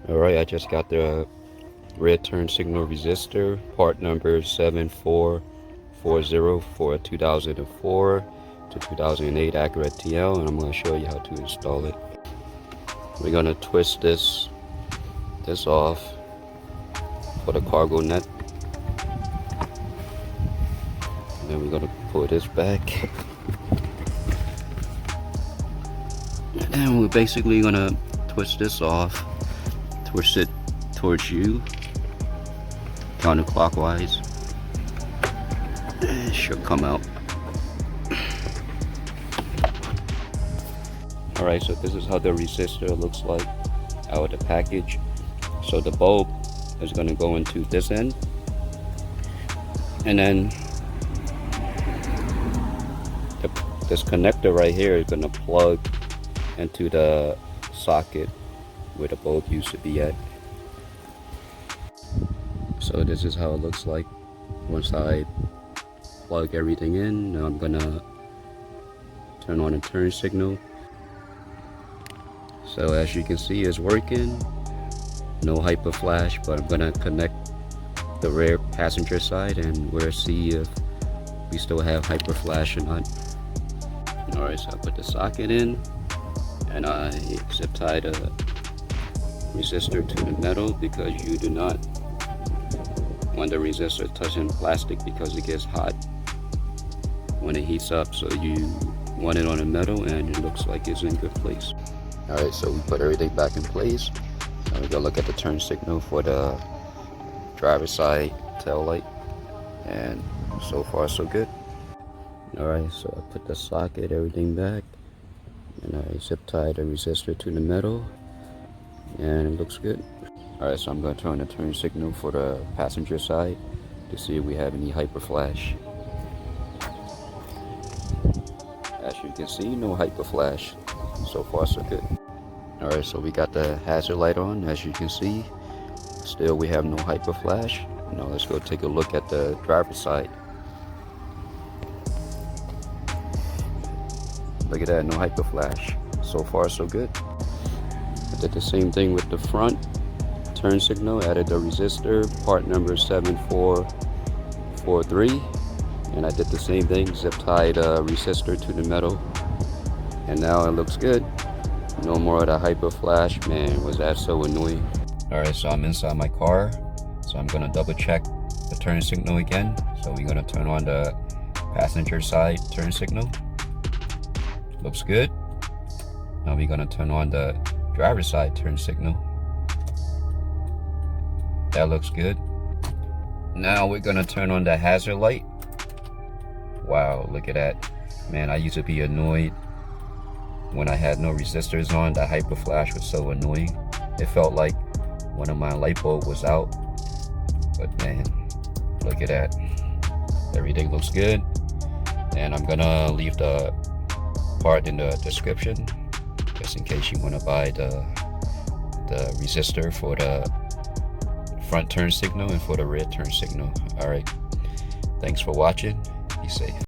Alright, I just got the red turn signal resistor, part number 7440 for a 2004 to 2008 Acura TL, and I'm going to show you how to install it. We're going to twist this off for the cargo net, and then we're going to pull this back, and then we're basically going to twist this off, twist it towards you counterclockwise. It should come out. Alright, so this is how the resistor looks like out of the package. So the bulb is going to go into this end, and then this connector right here is going to plug into the socket where the bulb used to be at. So this is how it looks like once I plug everything in. Now I'm gonna turn on a turn signal. So as you can see, it's working. No hyperflash, but I'm gonna connect the rear passenger side and we'll see if we still have hyperflash or not. Alright, so I put the socket in and I zip tie the resistor to the metal because you do not want the resistor touching plastic because it gets hot when it heats up. So you want it on the metal, and it looks like it's in good place. Alright, so we put everything back in place. Now we're gonna look at the turn signal for the driver's side tail light, and so far so good. Alright, so I put the socket, everything back, and I zip tie the resistor to the metal, and it looks good. Alright, so I'm going to turn the turn signal for the passenger side to see if we have any hyperflash. As you can see, no hyperflash. So far so good. Alright, so we got the hazard light on. As you can see, still we have no hyperflash. Now let's go take a look at the driver's side. Look at that, no hyperflash. So far so good. I did the same thing with the front turn signal, added the resistor, part number 7443, and I did the same thing, zip tied a resistor to the metal, and now it looks good. No more of the hyperflash. Man, was that so annoying. Alright, so I'm inside my car, so I'm gonna double check the turn signal again. So we're gonna turn on the passenger side turn signal. Looks good. Now we're gonna turn on the driver's side turn signal. That looks good. Now we're gonna turn on the hazard light. Wow, look at that. Man, I used to be annoyed when I had no resistors on. The hyperflash was so annoying. It felt like one of my light bulb was out. But man, look at that. Everything looks good. And I'm gonna leave the part in the description just in case you want to buy the resistor for the front turn signal and for the rear turn signal. Alright, thanks for watching. Be safe.